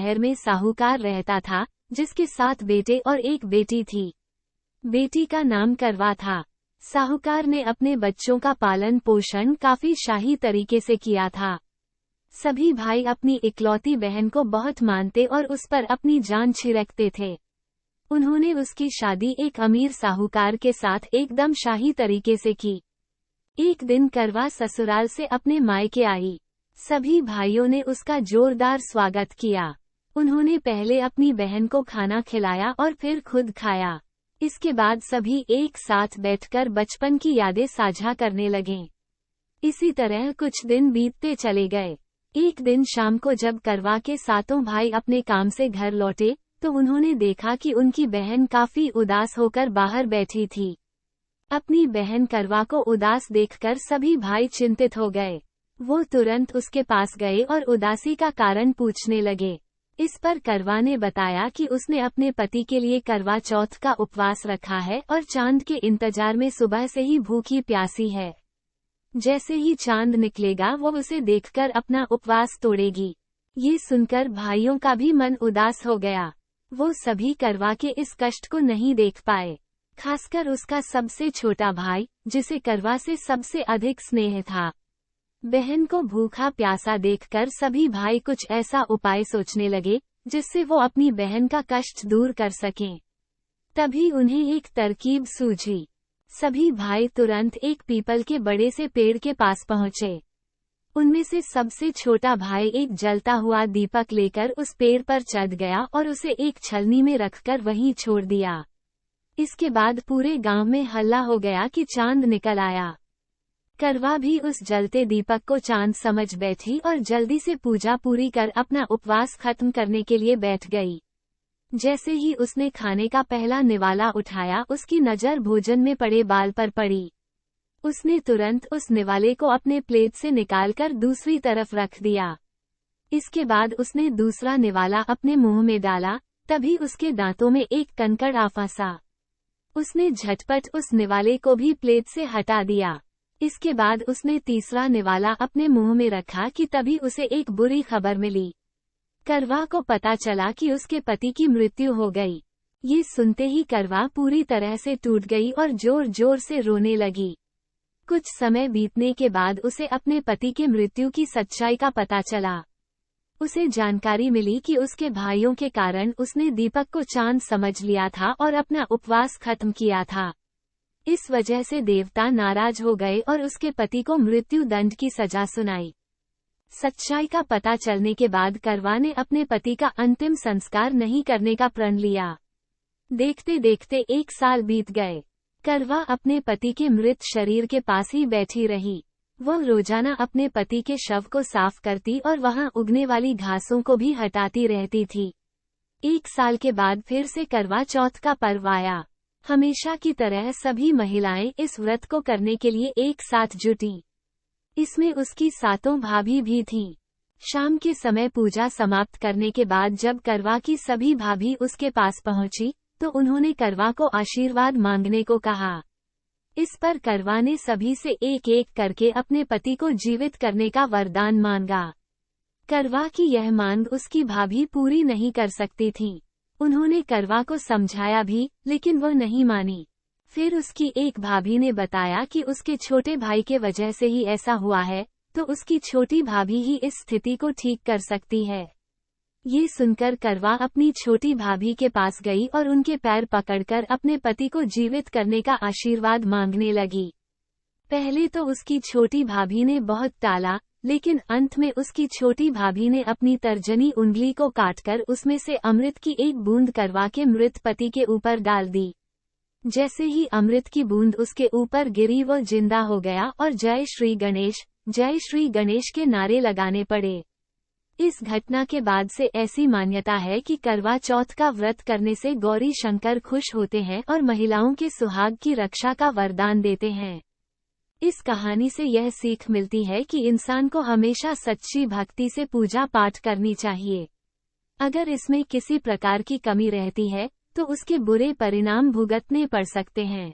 शहर में साहूकार रहता था, जिसके 7 बेटे और एक बेटी थी। बेटी का नाम करवा था। साहूकार ने अपने बच्चों का पालन पोषण काफी शाही तरीके से किया था। सभी भाई अपनी इकलौती बहन को बहुत मानते और उस पर अपनी जान छिड़कते थे। उन्होंने उसकी शादी एक अमीर साहूकार के साथ एकदम शाही तरीके से की। एक दिन करवा ससुराल से अपने मायके आई। सभी भाइयों ने उसका जोरदार स्वागत किया। उन्होंने पहले अपनी बहन को खाना खिलाया और फिर खुद खाया। इसके बाद सभी एक साथ बैठकर बचपन की यादें साझा करने लगे। इसी तरह कुछ दिन बीतते चले गए। एक दिन शाम को जब करवा के सातों भाई अपने काम से घर लौटे, तो उन्होंने देखा कि उनकी बहन काफी उदास होकर बाहर बैठी थी। अपनी बहन करवा को उदास देखकर सभी भाई चिंतित हो गए। वो तुरंत उसके पास गए और उदासी का कारण पूछने लगे। इस पर करवा ने बताया कि उसने अपने पति के लिए करवा चौथ का उपवास रखा है और चांद के इंतजार में सुबह से ही भूखी प्यासी है। जैसे ही चांद निकलेगा वो उसे देखकर अपना उपवास तोड़ेगी। ये सुनकर भाइयों का भी मन उदास हो गया। वो सभी करवा के इस कष्ट को नहीं देख पाए, खासकर उसका सबसे छोटा भाई, जिसे करवा से सबसे अधिक स्नेह था। बहन को भूखा प्यासा देखकर सभी भाई कुछ ऐसा उपाय सोचने लगे, जिससे वो अपनी बहन का कष्ट दूर कर सकें। तभी उन्हें एक तरकीब सूझी। सभी भाई तुरंत एक पीपल के बड़े से पेड़ के पास पहुंचे। उनमें से सबसे छोटा भाई एक जलता हुआ दीपक लेकर उस पेड़ पर चढ़ गया और उसे एक छलनी में रखकर वहीं छोड़ दिया। इसके बाद पूरे गांव में हल्ला हो गया कि चांद निकल आया। करवा भी उस जलते दीपक को चांद समझ बैठी और जल्दी से पूजा पूरी कर अपना उपवास खत्म करने के लिए बैठ गई। जैसे ही उसने खाने का पहला निवाला उठाया, उसकी नजर भोजन में पड़े बाल पर पड़ी। उसने तुरंत उस निवाले को अपने प्लेट से निकालकर दूसरी तरफ रख दिया। इसके बाद उसने दूसरा निवाला अपने मुंह में डाला, तभी उसके दांतों में एक कंकड़ आ फंसा। उसने झटपट उस निवाले को भी प्लेट से हटा दिया। इसके बाद उसने तीसरा निवाला अपने मुंह में रखा कि तभी उसे एक बुरी खबर मिली। करवा को पता चला कि उसके पति की मृत्यु हो गई। ये सुनते ही करवा पूरी तरह से टूट गई और जोर जोर से रोने लगी। कुछ समय बीतने के बाद उसे अपने पति के मृत्यु की सच्चाई का पता चला। उसे जानकारी मिली कि उसके भाइयों के कारण उसने दीपक को चांद समझ लिया था और अपना उपवास खत्म किया था। इस वजह से देवता नाराज हो गए और उसके पति को मृत्यु दंड की सजा सुनाई। सच्चाई का पता चलने के बाद करवा ने अपने पति का अंतिम संस्कार नहीं करने का प्रण लिया। देखते देखते 1 साल बीत गए। करवा अपने पति के मृत शरीर के पास ही बैठी रही। वह रोजाना अपने पति के शव को साफ करती और वहां उगने वाली घासों को भी हटाती रहती थी। 1 साल के बाद फिर से करवा चौथ का पर्व आया। हमेशा की तरह सभी महिलाएं इस व्रत को करने के लिए एक साथ जुटी। इसमें उसकी 7 भाभी भी थीं। शाम के समय पूजा समाप्त करने के बाद जब करवा की सभी भाभी उसके पास पहुंची, तो उन्होंने करवा को आशीर्वाद मांगने को कहा। इस पर करवा ने सभी से एक एक करके अपने पति को जीवित करने का वरदान मांगा। करवा की यह मांग उसकी भाभी पूरी नहीं कर सकती थी। उन्होंने करवा को समझाया भी, लेकिन वह नहीं मानी। फिर उसकी एक भाभी ने बताया कि उसके छोटे भाई के वजह से ही ऐसा हुआ है, तो उसकी छोटी भाभी ही इस स्थिति को ठीक कर सकती है। ये सुनकर करवा अपनी छोटी भाभी के पास गई और उनके पैर पकड़कर अपने पति को जीवित करने का आशीर्वाद मांगने लगी। पहले तो उसकी छोटी भाभी ने बहुत टाला, लेकिन अंत में उसकी छोटी भाभी ने अपनी तर्जनी उंगली को काटकर उसमें से अमृत की एक बूंद करवा के मृत पति के ऊपर डाल दी। जैसे ही अमृत की बूंद उसके ऊपर गिरी वो जिंदा हो गया और जय श्री गणेश के नारे लगाने पड़े। इस घटना के बाद से ऐसी मान्यता है कि करवा चौथ का व्रत करने से गौरी शंकर खुश होते हैं और महिलाओं के सुहाग की रक्षा का वरदान देते हैं। इस कहानी से यह सीख मिलती है कि इंसान को हमेशा सच्ची भक्ति से पूजा पाठ करनी चाहिए। अगर इसमें किसी प्रकार की कमी रहती है, तो उसके बुरे परिणाम भुगतने पड़ सकते हैं।